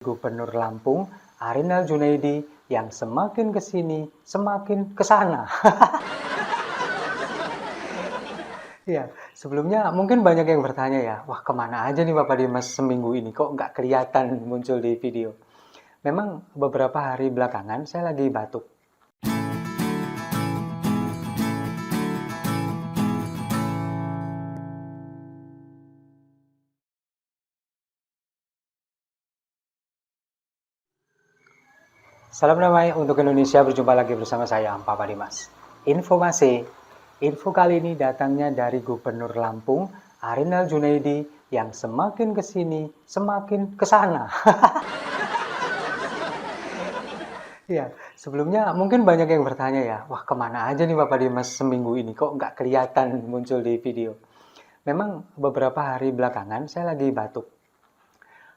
Gubernur Lampung, Arinal Junaidi, yang semakin ke sini, semakin ke sana. Ya, sebelumnya mungkin banyak yang bertanya ya, wah kemana aja nih Bapak Dimas seminggu ini, kok nggak kelihatan muncul di video? Memang beberapa hari belakangan saya lagi batuk. Salam damai untuk Indonesia, berjumpa lagi bersama saya, Papa Dimas. Info kali ini datangnya dari Gubernur Lampung, Arinal Junaidi, yang semakin ke sini, semakin ke sana. Ya, sebelumnya mungkin banyak yang bertanya ya, wah kemana aja nih Bapak Dimas seminggu ini, kok nggak kelihatan muncul di video? Memang beberapa hari belakangan saya lagi batuk.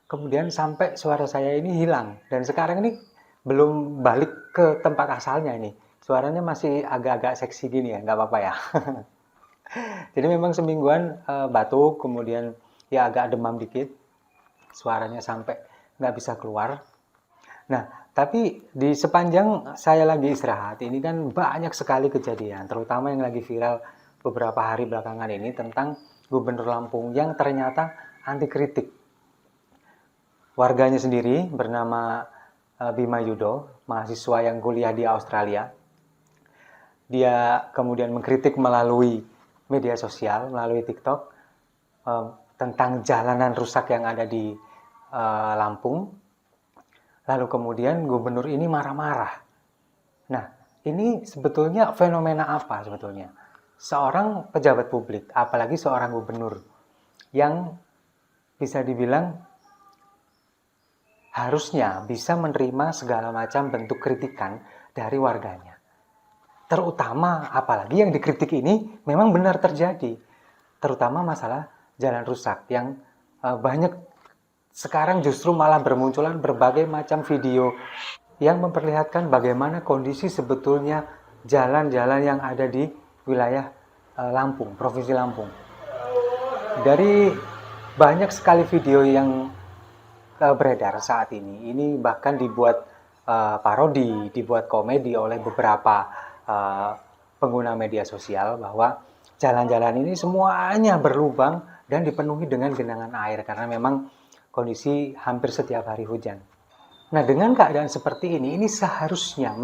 Kemudian sampai suara saya ini hilang, dan sekarang ini belum balik ke tempat asalnya ini. Suaranya masih agak-agak seksi gini ya, nggak apa-apa ya. Jadi memang semingguan batuk, kemudian ya agak demam dikit, suaranya sampai nggak bisa keluar. Nah, tapi di sepanjang saya lagi istirahat, ini kan banyak sekali kejadian, terutama yang lagi viral beberapa hari belakangan ini tentang Gubernur Lampung yang ternyata anti kritik. Warganya sendiri bernama Bima Yudo, mahasiswa yang kuliah di Australia. Dia kemudian mengkritik melalui media sosial, melalui TikTok, tentang jalanan rusak yang ada di Lampung. Lalu kemudian gubernur ini marah-marah. Nah, ini sebetulnya fenomena apa sebetulnya? Seorang pejabat publik, apalagi seorang gubernur, yang bisa dibilang harusnya bisa menerima segala macam bentuk kritikan dari warganya. Terutama, apalagi yang dikritik ini memang benar terjadi. Terutama masalah jalan rusak yang banyak sekarang justru malah bermunculan berbagai macam video yang memperlihatkan bagaimana kondisi sebetulnya jalan-jalan yang ada di wilayah Lampung, Provinsi Lampung. Dari banyak sekali video yang beredar saat ini bahkan dibuat parodi, dibuat komedi oleh beberapa pengguna media sosial bahwa jalan-jalan ini semuanya berlubang dan dipenuhi dengan genangan air karena memang kondisi hampir setiap hari hujan. Nah, dengan keadaan seperti ini seharusnya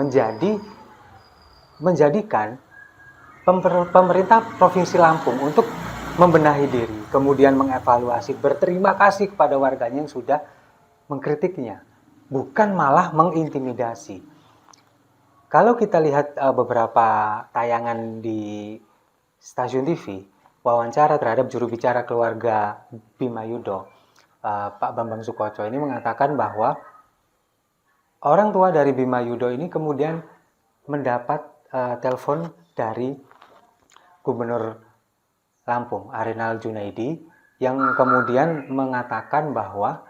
menjadikan pemerintah Provinsi Lampung untuk membenahi diri, kemudian mengevaluasi, berterima kasih kepada warganya yang sudah mengkritiknya, bukan malah mengintimidasi. Kalau kita lihat beberapa tayangan di stasiun TV, wawancara terhadap juru bicara keluarga Bima Yudo, Pak Bambang Sukoco ini mengatakan bahwa orang tua dari Bima Yudo ini kemudian mendapat telepon dari Gubernur Lampung, Arinal Junaidi, yang kemudian mengatakan bahwa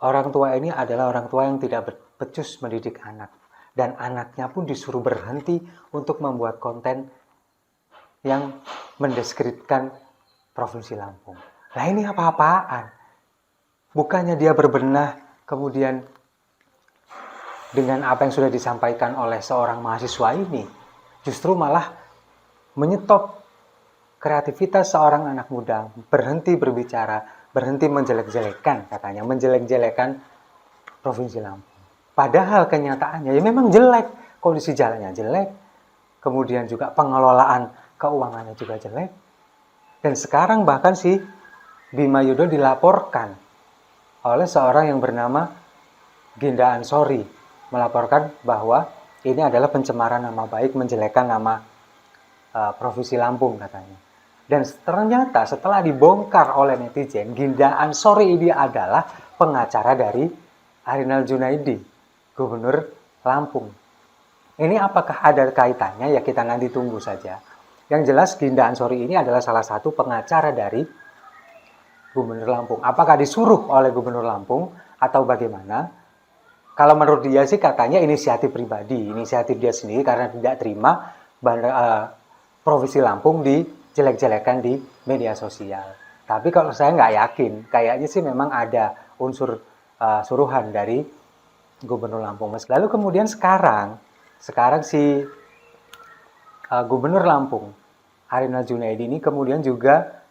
orang tua ini adalah orang tua yang tidak becus mendidik anak. Dan anaknya pun disuruh berhenti untuk membuat konten yang mendeskripsikan Provinsi Lampung. Nah, ini apa-apaan? Bukannya dia berbenah kemudian dengan apa yang sudah disampaikan oleh seorang mahasiswa ini, justru malah menyetop kreativitas seorang anak muda, berhenti berbicara, berhenti menjelek-jelekan, katanya, menjelek-jelekan Provinsi Lampung. Padahal kenyataannya ya memang jelek, kondisi jalannya jelek, kemudian juga pengelolaan keuangannya juga jelek. Dan sekarang bahkan si Bima Yudo dilaporkan oleh seorang yang bernama Ginda Ansori, melaporkan bahwa ini adalah pencemaran nama baik, menjelekkan nama Provinsi Lampung, katanya. Dan ternyata setelah dibongkar oleh netizen, Ginda Ansori ini adalah pengacara dari Arinal Junaidi, Gubernur Lampung. Ini apakah ada kaitannya? Ya kita nanti tunggu saja. Yang jelas Ginda Ansori ini adalah salah satu pengacara dari Gubernur Lampung. Apakah disuruh oleh Gubernur Lampung atau bagaimana? Kalau menurut dia sih katanya inisiatif pribadi, inisiatif dia sendiri karena tidak terima Provinsi Lampung dijelek-jelekan di media sosial. Tapi kalau saya nggak yakin, kayaknya sih memang ada unsur suruhan dari Gubernur Lampung. Lalu kemudian sekarang si Gubernur Lampung Arinal Junaidi ini kemudian juga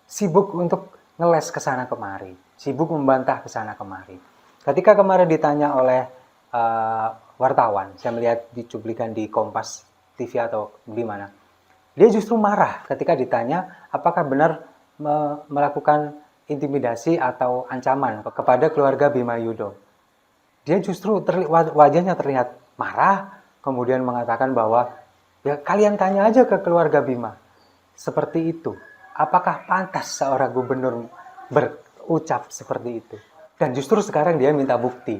sibuk untuk ngeles ke sana kemari, sibuk membantah ke sana kemari. Ketika kemarin ditanya oleh wartawan, saya melihat di cuplikan di Kompas TV atau di mana, dia justru marah ketika ditanya apakah benar melakukan intimidasi atau ancaman kepada keluarga Bima Yudho. Dia justru wajahnya terlihat marah, kemudian mengatakan bahwa ya kalian tanya aja ke keluarga Bima. Seperti itu. Apakah pantas seorang gubernur berucap seperti itu? Dan justru sekarang dia minta bukti.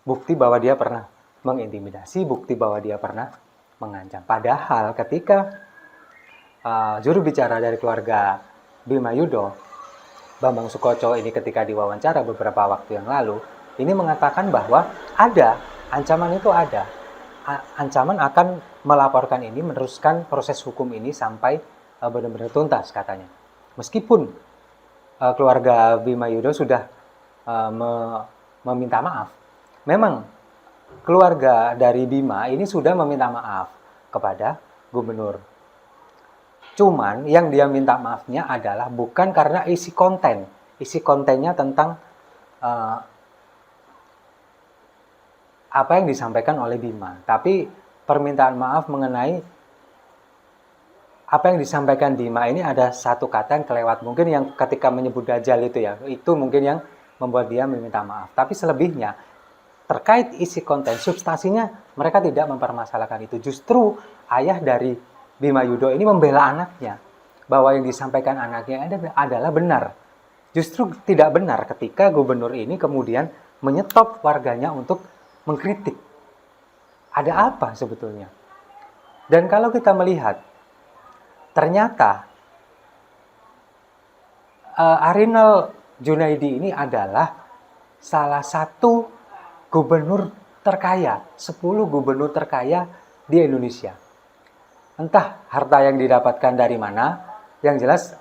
Bukti bahwa dia pernah mengintimidasi, bukti bahwa dia pernah mengancam. Padahal ketika juru bicara dari keluarga Bima Yudho, Bambang Sukoco ini ketika diwawancara beberapa waktu yang lalu, ini mengatakan bahwa ada, ancaman itu ada. Ancaman akan melaporkan ini, meneruskan proses hukum ini sampai benar-benar tuntas katanya. Meskipun keluarga Bima Yudho sudah meminta maaf. Memang keluarga dari Bima ini sudah meminta maaf kepada gubernur. Cuman yang dia minta maafnya adalah bukan karena isi konten. Isi kontennya tentang apa yang disampaikan oleh Bima. Tapi permintaan maaf mengenai apa yang disampaikan Bima ini ada satu kata yang kelewat. Mungkin yang ketika menyebut Dajjal itu ya, itu mungkin yang membuat dia meminta maaf. Tapi selebihnya, terkait isi konten, substansinya mereka tidak mempermasalahkan itu. Justru ayah dari Bima Yudho ini membela anaknya. Bahwa yang disampaikan anaknya adalah benar. Justru tidak benar ketika gubernur ini kemudian menyetop warganya untuk mengkritik. Ada apa sebetulnya? Dan kalau kita melihat, ternyata Arinal Junaidi ini adalah salah satu gubernur terkaya, 10 gubernur terkaya di Indonesia. Entah harta yang didapatkan dari mana, yang jelas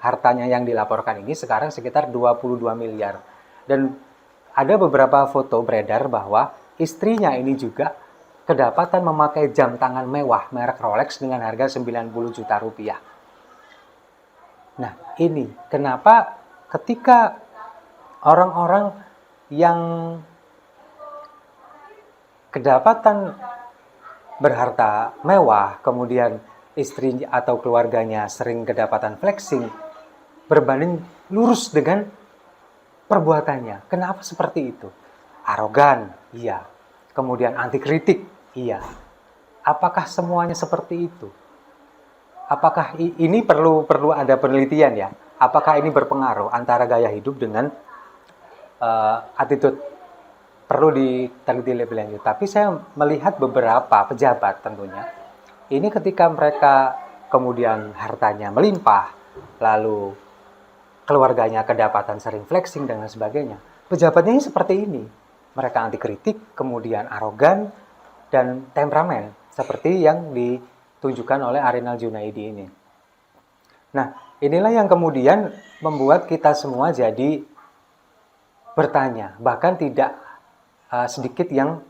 hartanya yang dilaporkan ini sekarang sekitar 22 miliar. Dan ada beberapa foto beredar bahwa istrinya ini juga kedapatan memakai jam tangan mewah merek Rolex dengan harga 90 juta rupiah. Nah, ini kenapa ketika orang-orang yang kedapatan berharta mewah, kemudian istri atau keluarganya sering kedapatan flexing, berbanding lurus dengan perbuatannya. Kenapa seperti itu? Arogan, iya. Kemudian anti kritik, iya. Apakah semuanya seperti itu? Apakah ini perlu ada penelitian ya? Apakah ini berpengaruh antara gaya hidup dengan attitude? Perlu diteliti lebih lanjut. Tapi saya melihat beberapa pejabat tentunya, ini ketika mereka kemudian hartanya melimpah, lalu keluarganya kedapatan sering flexing dan lain sebagainya, pejabatnya ini seperti ini. Mereka anti kritik, kemudian arogan, dan temperamen, seperti yang ditunjukkan oleh Arinal Junaidi ini. Nah, inilah yang kemudian membuat kita semua jadi bertanya, bahkan tidak sedikit yang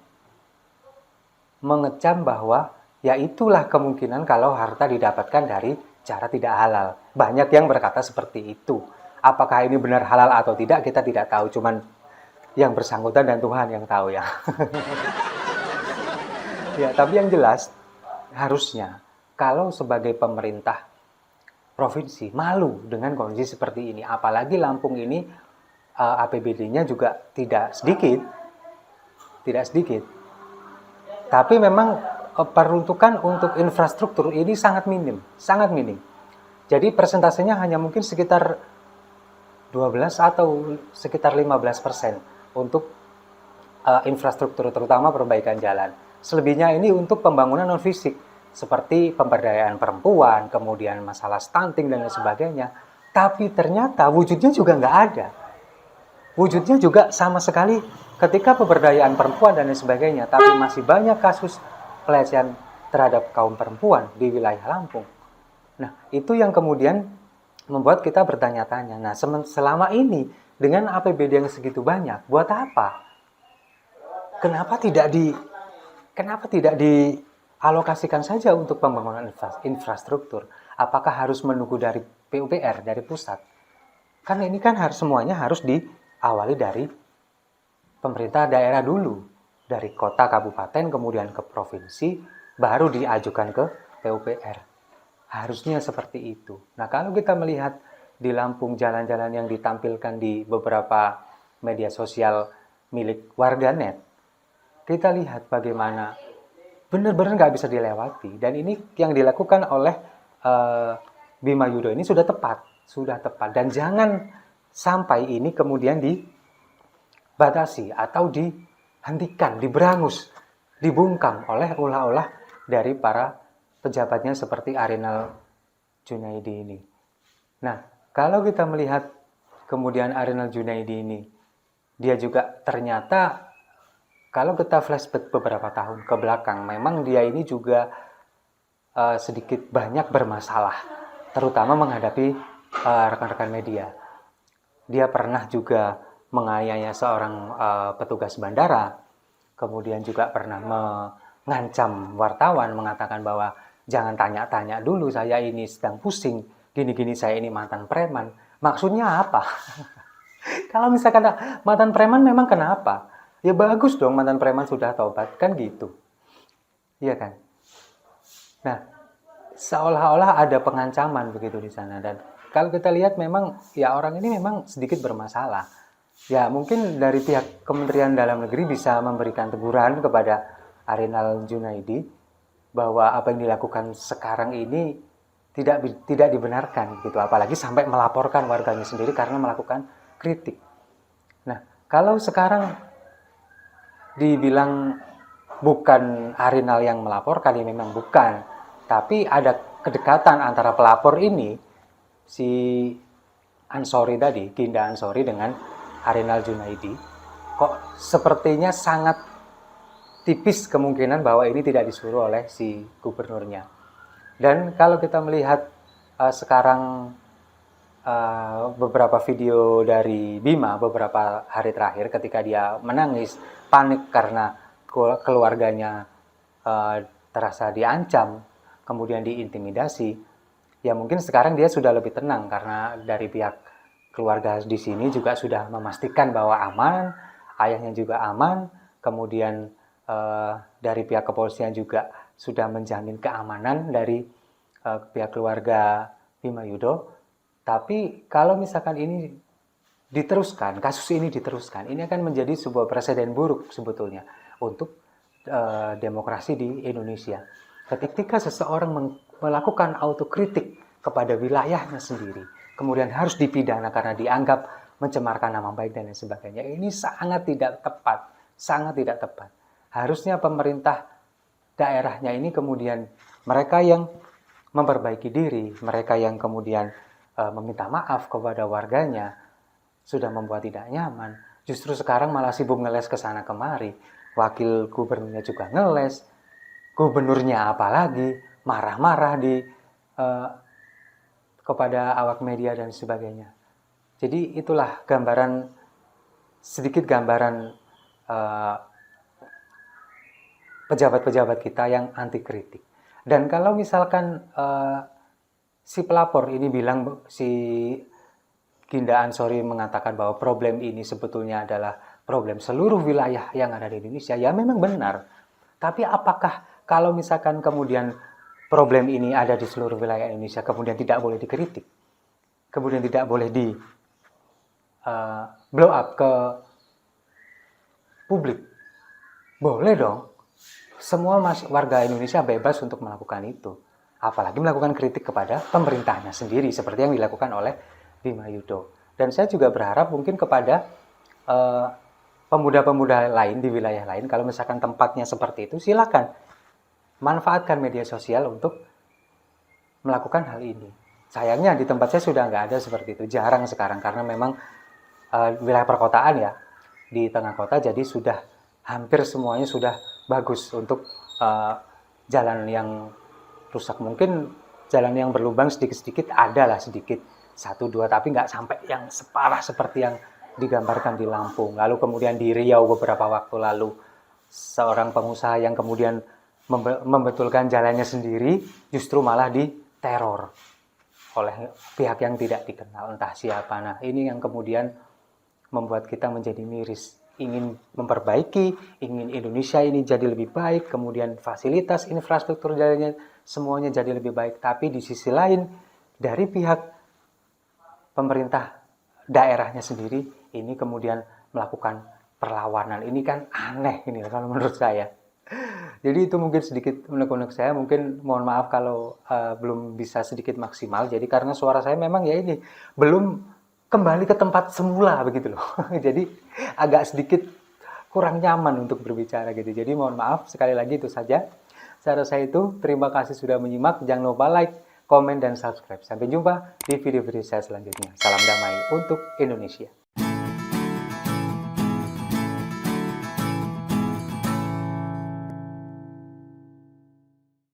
mengecam bahwa ya itulah kemungkinan kalau harta didapatkan dari cara tidak halal. Banyak yang berkata seperti itu. Apakah ini benar halal atau tidak, kita tidak tahu. Cuman yang bersangkutan dan Tuhan yang tahu ya. Ya, tapi yang jelas harusnya kalau sebagai pemerintah provinsi malu dengan kondisi seperti ini. Apalagi Lampung ini APBD-nya juga tidak sedikit. Tapi memang peruntukan untuk infrastruktur ini sangat minim. Jadi persentasenya hanya mungkin sekitar 12 atau sekitar 15% untuk infrastruktur, terutama perbaikan jalan. Selebihnya ini untuk pembangunan non fisik, seperti pemberdayaan perempuan, kemudian masalah stunting dan lain sebagainya. Tapi ternyata wujudnya juga nggak ada. Wujudnya juga sama sekali ketika pemberdayaan perempuan dan lain sebagainya, tapi masih banyak kasus pelecehan terhadap kaum perempuan di wilayah Lampung. Nah, itu yang kemudian membuat kita bertanya-tanya. Nah, selama ini dengan APBD yang segitu banyak, buat apa? Kenapa tidak dialokasikan saja untuk pembangunan infrastruktur? Apakah harus menunggu dari PUPR, dari pusat? Karena ini kan semuanya harus diawali dari pemerintah daerah dulu, dari kota, kabupaten, kemudian ke provinsi, baru diajukan ke PUPR. Harusnya seperti itu. Nah, kalau kita melihat di Lampung jalan-jalan yang ditampilkan di beberapa media sosial milik warganet, kita lihat bagaimana benar-benar nggak bisa dilewati. Dan ini yang dilakukan oleh Bima Yudho ini sudah tepat. Dan jangan sampai ini kemudian dibatasi atau dihentikan, diberangus, dibungkam oleh ulah-ulah dari para pejabatnya seperti Arinal Junaidi ini. Nah, kalau kita melihat kemudian Arinal Junaidi ini, dia juga ternyata kalau kita flashback beberapa tahun ke belakang, memang dia ini juga sedikit banyak bermasalah, terutama menghadapi rekan-rekan media. Dia pernah juga menganiaya seorang petugas bandara, kemudian juga pernah mengancam wartawan, mengatakan bahwa jangan tanya-tanya dulu, saya ini sedang pusing, gini-gini, saya ini mantan preman. Maksudnya apa? Kalau misalkan mantan preman memang kenapa? Ya bagus dong mantan preman sudah taubat, kan gitu. Iya kan? Nah, seolah-olah ada pengancaman begitu di sana. Dan kalau kita lihat memang ya orang ini memang sedikit bermasalah. Ya mungkin dari pihak Kementerian Dalam Negeri bisa memberikan teguran kepada Arinal Junaidi bahwa apa yang dilakukan sekarang ini tidak dibenarkan gitu, apalagi sampai melaporkan warganya sendiri karena melakukan kritik. Nah, kalau sekarang dibilang bukan Arinal yang melaporkan, ya memang bukan. Tapi ada kedekatan antara pelapor ini, si Ansori tadi, Ginda Ansori dengan Arinal Junaidi. Kok sepertinya sangat tipis kemungkinan bahwa ini tidak disuruh oleh si gubernurnya. Dan kalau kita melihat sekarang beberapa video dari Bima beberapa hari terakhir ketika dia menangis panik karena keluarganya terasa diancam, kemudian diintimidasi, ya mungkin sekarang dia sudah lebih tenang karena dari pihak keluarga di sini juga sudah memastikan bahwa aman, ayahnya juga aman, kemudian dari pihak kepolisian juga sudah menjamin keamanan dari pihak keluarga Bima Yudho. Tapi kalau misalkan ini diteruskan, kasus ini diteruskan, ini akan menjadi sebuah presiden buruk sebetulnya untuk demokrasi di Indonesia. Ketika seseorang melakukan autokritik kepada wilayahnya sendiri, kemudian harus dipidana karena dianggap mencemarkan nama baik dan lain sebagainya, ini sangat tidak tepat, sangat tidak tepat. Harusnya pemerintah daerahnya ini kemudian mereka yang memperbaiki diri, mereka yang kemudian meminta maaf kepada warganya, sudah membuat tidak nyaman. Justru sekarang malah sibuk ngeles ke sana kemari. Wakil gubernurnya juga ngeles, gubernurnya apalagi marah-marah kepada awak media dan sebagainya. Jadi itulah sedikit gambaran pejabat-pejabat kita yang anti kritik. Dan kalau misalkan si pelapor ini bilang, si Ginda Ansori mengatakan bahwa problem ini sebetulnya adalah problem seluruh wilayah yang ada di Indonesia, ya memang benar. Tapi apakah kalau misalkan kemudian problem ini ada di seluruh wilayah Indonesia, kemudian tidak boleh dikritik, kemudian tidak boleh di blow up ke publik? Boleh dong. Semua warga Indonesia bebas untuk melakukan itu. Apalagi melakukan kritik kepada pemerintahnya sendiri seperti yang dilakukan oleh Bima Yudho. Dan saya juga berharap mungkin kepada pemuda-pemuda lain di wilayah lain, kalau misalkan tempatnya seperti itu, silakan manfaatkan media sosial untuk melakukan hal ini. Sayangnya di tempat saya sudah nggak ada seperti itu, jarang sekarang karena memang wilayah perkotaan ya, di tengah kota, jadi sudah hampir semuanya sudah bagus untuk jalan yang rusak. Mungkin jalan yang berlubang sedikit-sedikit ada lah, sedikit 1-2, tapi nggak sampai yang separah seperti yang digambarkan di Lampung. Lalu kemudian di Riau beberapa waktu lalu, seorang pengusaha yang kemudian membetulkan jalannya sendiri justru malah diteror oleh pihak yang tidak dikenal, entah siapa. Nah, ini yang kemudian membuat kita menjadi miris. Ingin memperbaiki, ingin Indonesia ini jadi lebih baik, kemudian fasilitas, infrastruktur jalannya semuanya jadi lebih baik. Tapi di sisi lain, dari pihak pemerintah daerahnya sendiri, ini kemudian melakukan perlawanan. Ini kan aneh ini kalau menurut saya. Jadi itu mungkin sedikit unek-unek saya, mungkin mohon maaf kalau belum bisa sedikit maksimal. Jadi karena suara saya memang ya ini belum kembali ke tempat semula begitu loh. Jadi agak sedikit kurang nyaman untuk berbicara gitu. Jadi mohon maaf sekali lagi itu saja. Saya rasa itu. Terima kasih sudah menyimak. Jangan lupa like, komen, dan subscribe. Sampai jumpa di video-video saya selanjutnya. Salam damai untuk Indonesia.